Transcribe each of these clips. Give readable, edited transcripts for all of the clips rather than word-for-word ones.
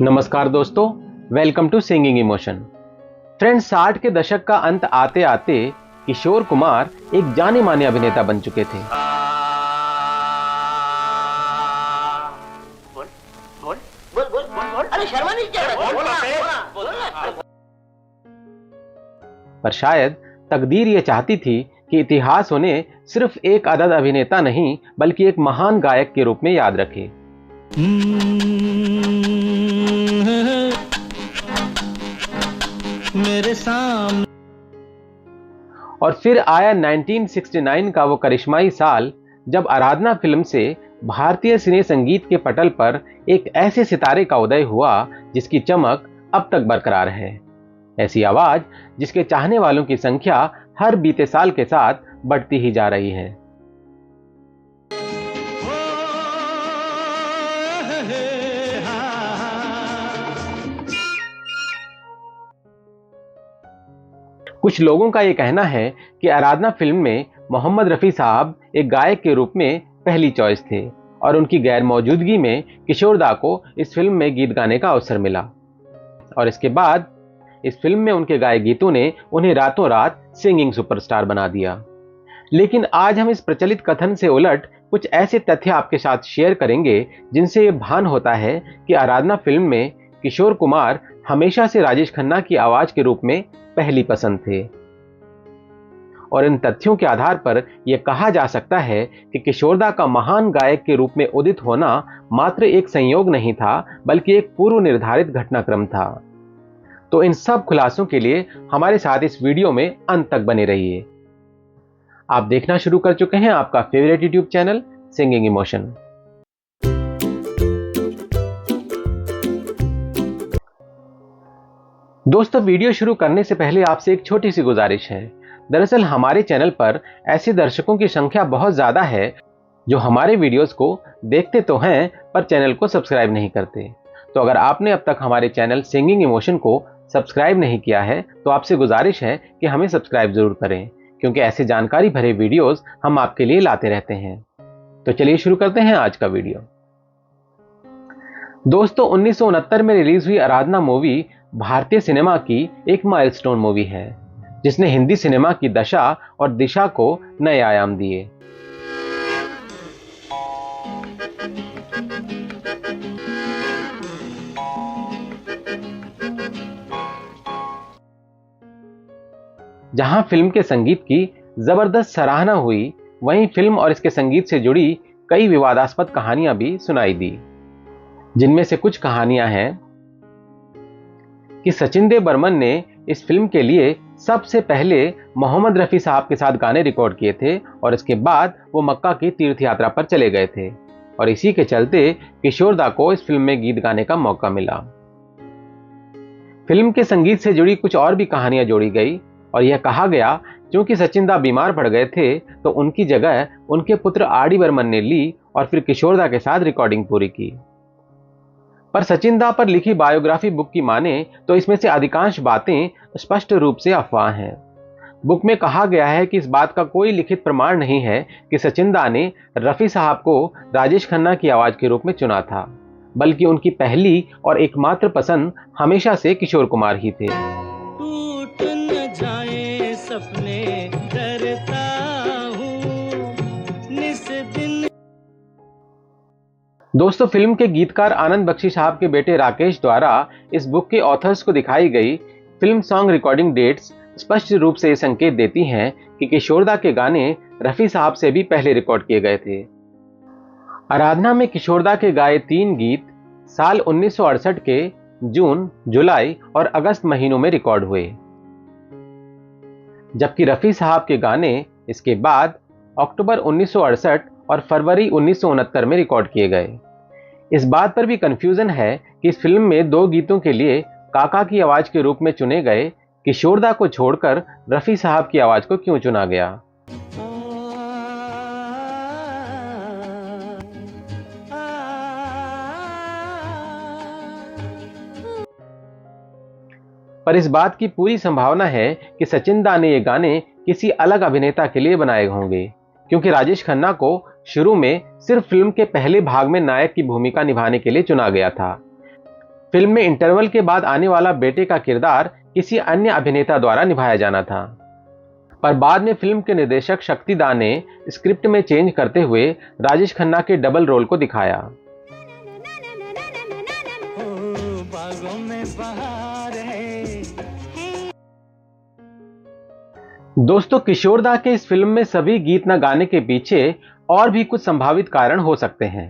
नमस्कार दोस्तों, welcome to singing emotion. Friends, 60 के दशक का अंत आते आते किशोर कुमार एक जाने माने अभिनेता बन चुके थे। बोल बोल बोल बोल बोल बोल अरे शर्मा नहीं क्या बोल। पर शायद तकदीर ये चाहती थी कि इतिहास उन्हें सिर्फ एक अदद अभिनेता नहीं बल्कि एक महान गायक के रूप में याद रखे। मेरे सामने। और फिर आया 1969 का वो करिश्माई साल, जब आराधना फिल्म से भारतीय सिने संगीत के पटल पर एक ऐसे सितारे का उदय हुआ जिसकी चमक अब तक बरकरार है। ऐसी आवाज जिसके चाहने वालों की संख्या हर बीते साल के साथ बढ़ती ही जा रही है। कुछ लोगों का यह कहना है कि आराधना फिल्म में मोहम्मद रफी साहब एक गायक के रूप में पहली चॉइस थे और उनकी गैर मौजूदगी में किशोर दा को इस फिल्म में गीत गाने का अवसर मिला। और इसके बाद इस फिल्म में उनके गाए गीतों ने उन्हें रातों रात सिंगिंग सुपरस्टार बना दिया। लेकिन आज हम इस प्रचलित कथन से उलट कुछ ऐसे तथ्य आपके साथ शेयर करेंगे जिनसे ये भान होता है कि आराधना फिल्म में किशोर कुमार हमेशा से राजेश खन्ना की आवाज के रूप में पहली पसंद थे। और इन तथ्यों के आधार पर यह कहा जा सकता है कि किशोरदा का महान गायक के रूप में उदित होना मात्र एक संयोग नहीं था बल्कि एक पूर्व निर्धारित घटनाक्रम था। तो इन सब खुलासों के लिए हमारे साथ इस वीडियो में अंत तक बने रहिए। आप देखना शुरू कर चुके हैं आपका favourite YouTube channel singing emotion. दोस्तों, वीडियो शुरू करने से पहले आपसे एक छोटी सी गुजारिश है। दरअसल हमारे चैनल पर ऐसे दर्शकों की संख्या बहुत ज्यादा है जो हमारे वीडियोस को देखते तो हैं पर चैनल को सब्सक्राइब नहीं करते। तो अगर आपने अब तक हमारे चैनल सिंगिंग इमोशन को सब्सक्राइब नहीं किया है तो आपसे गुजारिश है कि हमें सब्सक्राइब जरूर करें, क्योंकि ऐसे जानकारी भरे वीडियोस हम आपके लिए लाते रहते हैं। तो चलिए शुरू करते हैं आज का वीडियो। दोस्तों, 1969 में रिलीज हुई आराधना मूवी भारतीय सिनेमा की एक माइलस्टोन मूवी है जिसने हिंदी सिनेमा की दशा और दिशा को नए आयाम दिए। जहां फिल्म के संगीत की जबरदस्त सराहना हुई, वहीं फिल्म और इसके संगीत से जुड़ी कई विवादास्पद कहानियां भी सुनाई दी। जिनमें से कुछ कहानियां हैं कि सचिन देव बर्मन ने इस फिल्म के लिए सबसे पहले मोहम्मद रफी साहब के साथ गाने रिकॉर्ड किए थे और इसके बाद वो मक्का की तीर्थ यात्रा पर चले गए थे और इसी के चलते किशोरदा को इस फिल्म में गीत गाने का मौका मिला। फिल्म के संगीत से जुड़ी कुछ और भी कहानियां जोड़ी गई और यह कहा गया क्योंकि सचिन दा बीमार पड़ गए थे तो उनकी जगह उनके पुत्र आर.डी. बर्मन ने ली और फिर किशोरदा के साथ रिकॉर्डिंग पूरी की। पर सचिन दा पर लिखी बायोग्राफी बुक की माने तो इसमें से अधिकांश बातें स्पष्ट रूप से अफवाह हैं। बुक में कहा गया है कि इस बात का कोई लिखित प्रमाण नहीं है कि सचिन दा ने रफी साहब को राजेश खन्ना की आवाज के रूप में चुना था, बल्कि उनकी पहली और एकमात्र पसंद हमेशा से किशोर कुमार ही थे। टूट न जाए सपने डरता हूँ निस दिन। दोस्तों, फिल्म के गीतकार आनंद बख्शी साहब के बेटे राकेश द्वारा इस बुक के ऑथर्स को दिखाई गई फिल्म सॉन्ग रिकॉर्डिंग डेट्स स्पष्ट रूप से संकेत देती हैं कि किशोरदा के गाने रफी साहब से भी पहले रिकॉर्ड किए गए थे। आराधना में किशोरदा के गाए 3 गीत साल 1968 के जून, जुलाई और अगस्त महीनों में रिकॉर्ड हुए, जबकि रफी साहब के गाने इसके बाद अक्टूबर 1968 और फरवरी 1969 में रिकॉर्ड किए गए। इस बात पर भी कंफ्यूजन है कि इस फिल्म में 2 गीतों के लिए काका की आवाज के रूप में चुने गए किशोरदा को छोड़कर रफी साहब की आवाज को क्यों चुना गया। पर इस बात की पूरी संभावना है कि सचिन दा ने ये गाने किसी अलग अभिनेता के लिए बनाए होंगे, क्योंकि राजेश खन्ना को शुरू में सिर्फ फिल्म के पहले भाग में नायक की भूमिका निभाने के लिए चुना गया था। फिल्म में इंटरवल के बाद आने वाला बेटे का किरदार किसी अन्य अभिनेता द्वारा निभाया जाना था, पर बाद में फिल्म के निर्देशक शक्ति दा ने स्क्रिप्ट में चेंज करते हुए राजेश खन्ना के डबल रोल को दिखाया। बागों में बहार है। दोस्तों, किशोर दा के इस फिल्म में सभी गीत न गाने के पीछे और भी कुछ संभावित कारण हो सकते हैं।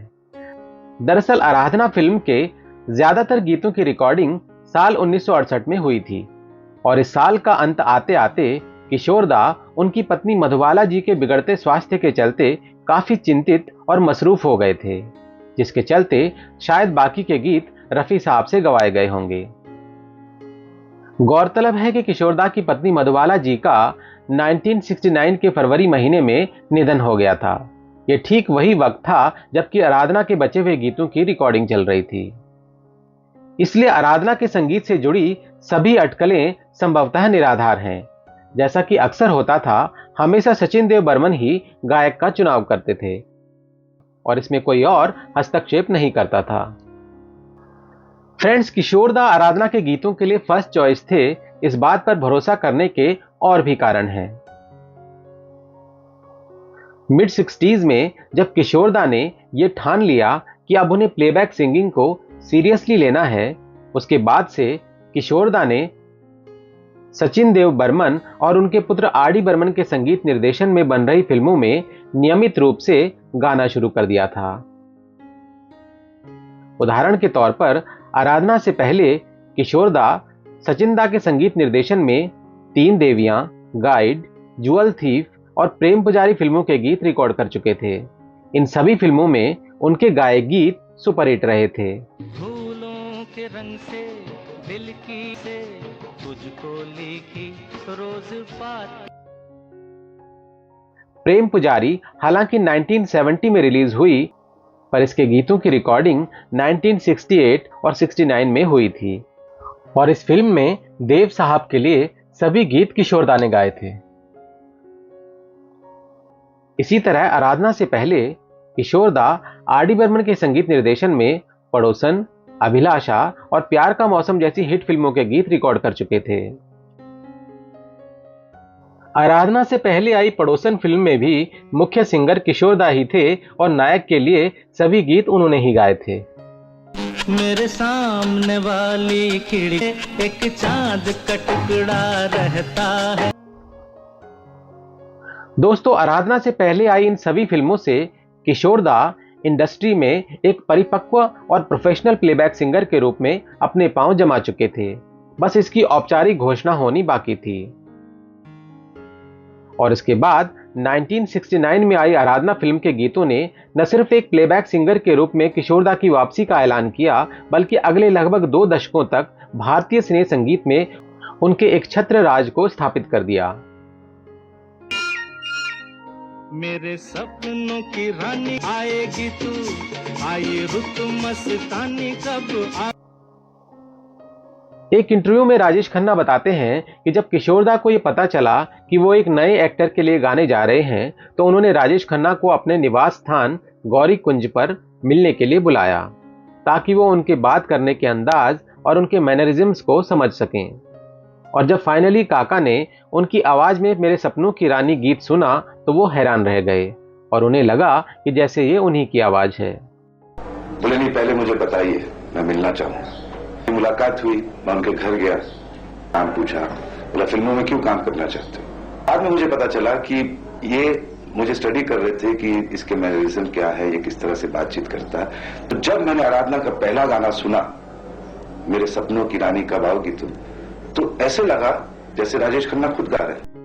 दरअसल आराधना फिल्म के ज्यादातर गीतों की रिकॉर्डिंग साल 1968 में हुई थी और इस साल का अंत आते आते किशोर दा उनकी पत्नी मधुबाला जी के बिगड़ते स्वास्थ्य के चलते काफी चिंतित और मसरूफ हो गए थे, जिसके चलते शायद बाकी के गीत रफी साहब से गवाए गए होंगे। गौरतलब है कि किशोर दा की पत्नी मधुबाला जी का 1969 के फरवरी महीने में निधन हो गया था। ये ठीक वही वक्त था जबकि आराधना के बचे हुए गीतों की रिकॉर्डिंग चल रही थी। इसलिए आराधना के संगीत से जुड़ी सभी अटकलें संभवतः निराधार हैं। जैसा कि अक्सर होता था, हमेशा सचिन देव बर्मन ही गायक का चुनाव करते थे और इसमें कोई और हस्तक्षेप नहीं करता था। फ्रेंड्स, किशोर दा आराधना के गीतों के लिए फर्स्ट चॉइस थे, इस बात पर भरोसा करने के और भी कारण हैं। मिड 60s में जब किशोर दा ने यह ठान लिया कि अब उन्हें प्लेबैक सिंगिंग को सीरियसली लेना है, उसके बाद से किशोर दा ने सचिन देव बर्मन और उनके पुत्र आर डी बर्मन के संगीत निर्देशन में बन रही फिल्मों में नियमित रूप से गाना शुरू कर दिया था। उदाहरण के तौर पर आराधना से पहले किशोर दा सचिन दा के संगीत निर्देशन में तीन देवियां, गाइड, जुअल थीफ और प्रेम पुजारी फिल्मों के गीत रिकॉर्ड कर चुके थे। इन सभी फिल्मों में उनके गाए गीत सुपरहिट रहे थे। फूलों के रंग से दिल की से तुझको लिखी रोज बात। प्रेम पुजारी हालांकि 1970 में रिलीज हुई, पर इसके गीतों की रिकॉर्डिंग 1968 और 69 में हुई थी और इस फिल्म में देव साहब के लिए सभी गीत किशोर दा ने गाए थे। इसी तरह आराधना से पहले किशोर दा आर डी बर्मन के संगीत निर्देशन में पड़ोसन, अभिलाषा और प्यार का मौसम जैसी हिट फिल्मों के गीत रिकॉर्ड कर चुके थे। आराधना से पहले आई पड़ोसन फिल्म में भी मुख्य सिंगर किशोर दा ही थे और नायक के लिए सभी गीत उन्होंने ही गाए थे। मेरे सामने वाली खिड़की एक चांद का टुकड़ा रहता है। दोस्तों, आराधना से पहले आई इन सभी फिल्मों से किशोर दा इंडस्ट्री में एक परिपक्व और प्रोफेशनल प्लेबैक सिंगर के रूप में अपने पांव जमा चुके थे। बस इसकी औपचारिक घोषणा होनी बाकी थी। और इसके बाद 1969 में आई आराधना फिल्म के गीतों ने न सिर्फ एक प्लेबैक सिंगर के रूप में किशोर दा की वापसी का ऐलान किया, बल्कि अगले लगभग 2 दशकों तक भारतीय सिने संगीत में उनके एक छत्र राज को स्थापित कर दिया। मेरे सपनों की रानी आएगी तू, आई रुत मस्तानी कब आ। एक इंटरव्यू में राजेश खन्ना बताते हैं कि जब किशोर दा को यह पता चला कि वो एक नए एक्टर के लिए गाने जा रहे हैं, तो उन्होंने राजेश खन्ना को अपने निवास स्थान गौरी कुंज पर मिलने के लिए बुलाया, ताकि वो उनके बात करने के अंदाज और उनके मैनरिज्म्स को समझ सकें। और जब फाइनली काका ने उनकी आवाज में मेरे सपनों की रानी गीत सुना, तो वो हैरान रह गए और उन्हें लगा कि जैसे ये उन्हीं की आवाज है। बोले, नहीं, पहले मुझे बताइए, मैं मिलना चाहूंगा। मुलाकात हुई, मैं उनके घर गया, नाम पूछा, बोला फिल्मों में क्यों काम करना चाहते हो। बाद में मुझे पता चला कि ये मुझे स्टडी कर रहे थे कि इसके मैनरिज्म क्या है, ये किस तरह से बातचीत करता है। तो जब मैंने आराधना का पहला गाना सुना, मेरे सपनों की रानी कब आओगी तुम, तो ऐसे लगा जैसे राजेश खन्ना खुद गा रहे हैं।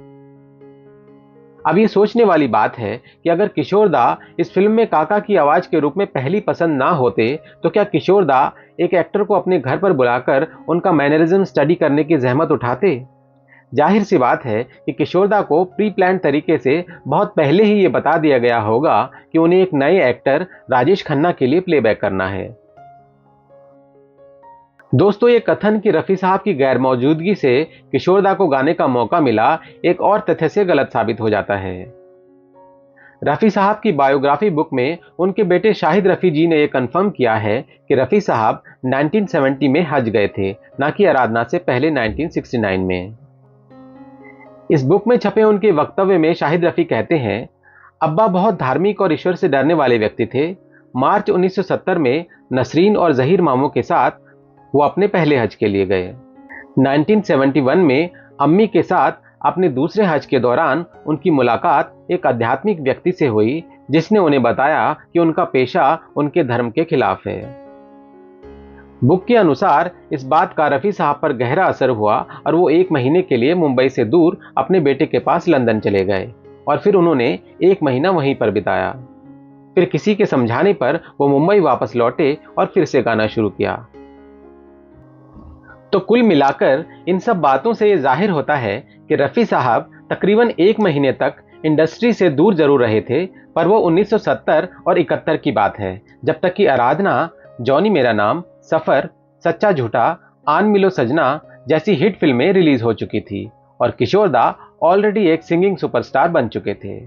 अब ये सोचने वाली बात है कि अगर किशोर दा इस फिल्म में काका की आवाज के रूप में पहली पसंद ना होते, तो क्या किशोर दा एक एक्टर को अपने घर पर बुलाकर उनका मैनरिज्म स्टडी करने की जहमत उठाते? जाहिर सी बात है कि किशोर दा को प्री प्लान तरीके से बहुत पहले ही ये बता दिया गया होगा कि उन्हें एक नए एक्टर राजेश खन्ना के लिए प्लेबैक करना है। दोस्तों, ये कथन कि रफी साहब की गैर मौजूदगी से किशोर दा को गाने का मौका मिला, एक और तथ्य से गलत साबित हो जाता है। रफ़ी साहब की बायोग्राफी बुक में उनके बेटे शाहिद रफ़ी जी ने यह कंफर्म किया है कि रफ़ी साहब 1970 में हज गए थे, ना कि आराधना से पहले 1969 में। इस बुक में छपे उनके वक्तव्य में शाहिद रफ़ी कहते हैं, अब्बा बहुत धार्मिक और ईश्वर से डरने वाले व्यक्ति थे। मार्च 1970 में नसरीन और जहीर मामू के साथ वो अपने पहले हज के लिए गए। 1971 में अम्मी के साथ अपने दूसरे हज के दौरान उनकी मुलाकात एक आध्यात्मिक व्यक्ति से हुई, जिसने उन्हें बताया कि उनका पेशा उनके धर्म के खिलाफ है। बुक के अनुसार इस बात का रफ़ी साहब पर गहरा असर हुआ और वो 1 महीने के लिए मुंबई से दूर अपने बेटे के पास लंदन चले गए और फिर उन्होंने 1 महीना वहीं पर बिताया। फिर किसी के समझाने पर वो मुंबई वापस लौटे और फिर से गाना शुरू किया। तो कुल मिलाकर इन सब बातों से ये जाहिर होता है कि रफ़ी साहब तकरीबन 1 महीने तक इंडस्ट्री से दूर जरूर रहे थे, पर वो 1970 और 71 की बात है, जब तक कि आराधना, जॉनी मेरा नाम, सफर, सच्चा झूठा, आन मिलो सजना जैसी हिट फिल्में रिलीज हो चुकी थी और किशोर दा ऑलरेडी एक सिंगिंग सुपरस्टार बन चुके थे।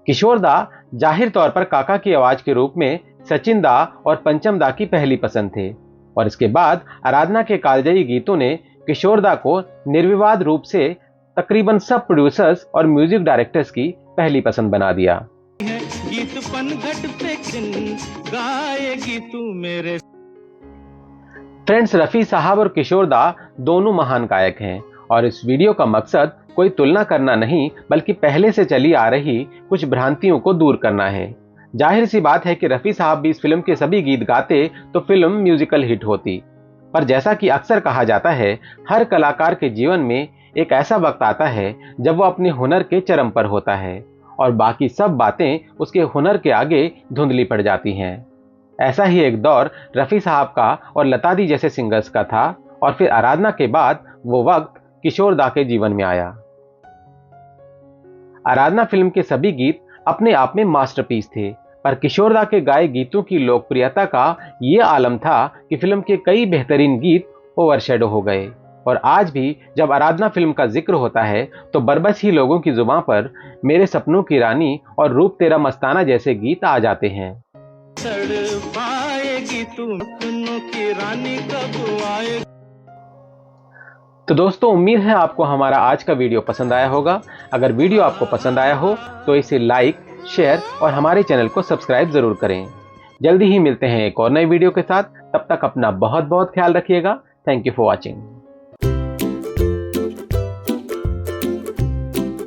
किशोर दा जाहिर तौर पर काका की आवाज के रूप में सचिन दा और पंचम दा की पहली पसंद थे और इसके बाद आराधना के कालजयी गीतों ने किशोर दा को निर्विवाद रूप से तकरीबन सब प्रोड्यूसर्स और म्यूजिक डायरेक्टर्स की पहली पसंद बना दिया। गीत पनघट पे गाएगी तू मेरे। फ्रेंड्स, रफ़ी साहब और किशोर दा दोनों महान गायक हैं और इस वीडियो का मकसद कोई तुलना करना नहीं, बल्कि पहले से चली आ रही कुछ भ्रांतियों को दूर करना है। जाहिर सी बात है कि रफ़ी साहब भी इस फिल्म के सभी गीत गाते तो फिल्म म्यूजिकल हिट होती, पर जैसा कि अक्सर कहा जाता है, हर कलाकार के जीवन में एक ऐसा वक्त आता है जब वो अपने हुनर के चरम पर होता है और बाकी सब बातें उसके हुनर के आगे धुंधली पड़ जाती हैं। ऐसा ही एक दौर रफ़ी साहब का और लता दी जैसे सिंगर्स का था और फिर आराधना के बाद वो वक्त किशोर दा के जीवन में आया। आराधना फिल्म के सभी गीत अपने आप में मास्टरपीस थे, पर किशोर दा के गाए गीतों की लोकप्रियता का ये आलम था कि फिल्म के कई बेहतरीन गीत ओवरशैडो हो गए और आज भी जब आराधना फिल्म का जिक्र होता है तो बरबस ही लोगों की जुबान पर मेरे सपनों की रानी और रूप तेरा मस्ताना जैसे गीत आ जाते हैं। पाएगी तू सपनों की रानी कब आए। तो दोस्तों, उम्मीद है आपको हमारा आज का वीडियो पसंद आया होगा। अगर वीडियो आपको पसंद आया हो तो इसे लाइक, शेयर और हमारे चैनल को सब्सक्राइब जरूर करें। जल्दी ही मिलते हैं एक और नए वीडियो के साथ। तब तक अपना बहुत बहुत ख्याल रखिएगा। Thank you for watching.